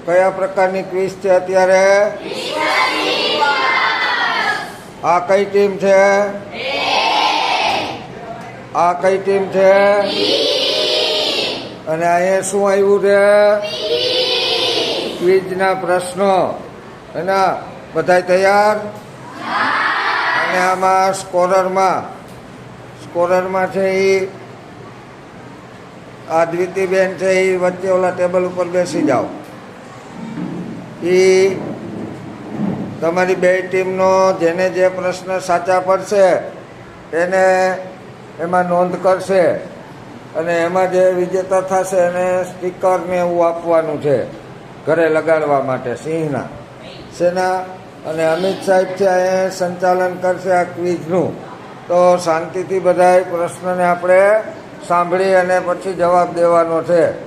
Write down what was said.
કયા પ્રકારની ક્વિઝ છે અત્યારે? આ કઈ ટીમ છે? આ કઈ ટીમ છે? અને અહીંયા શું આવ્યું છે? ક્વિઝના પ્રશ્નો. એના બધા તૈયાર? અને આમાં સ્કોરરમાં છે એ આ દ્વિતીબેન છે એ વચ્ચે ઓલા ટેબલ ઉપર બેસી જાઓ. એ તમારી બે ટીમનો જેને જે પ્રશ્ન સાચા પડશે એને એમાં નોંધ કરશે અને એમાં જે વિજેતા થશે એને સ્ટીકર ને એવું આપવાનું છે ઘરે લગાડવા માટે સિંહના. સેના અને અમિત સાહેબ છે એ સંચાલન કરશે આ ક્વિઝનું. તો શાંતિથી બધા પ્રશ્નને આપણે સાંભળી અને પછી જવાબ દેવાનો છે.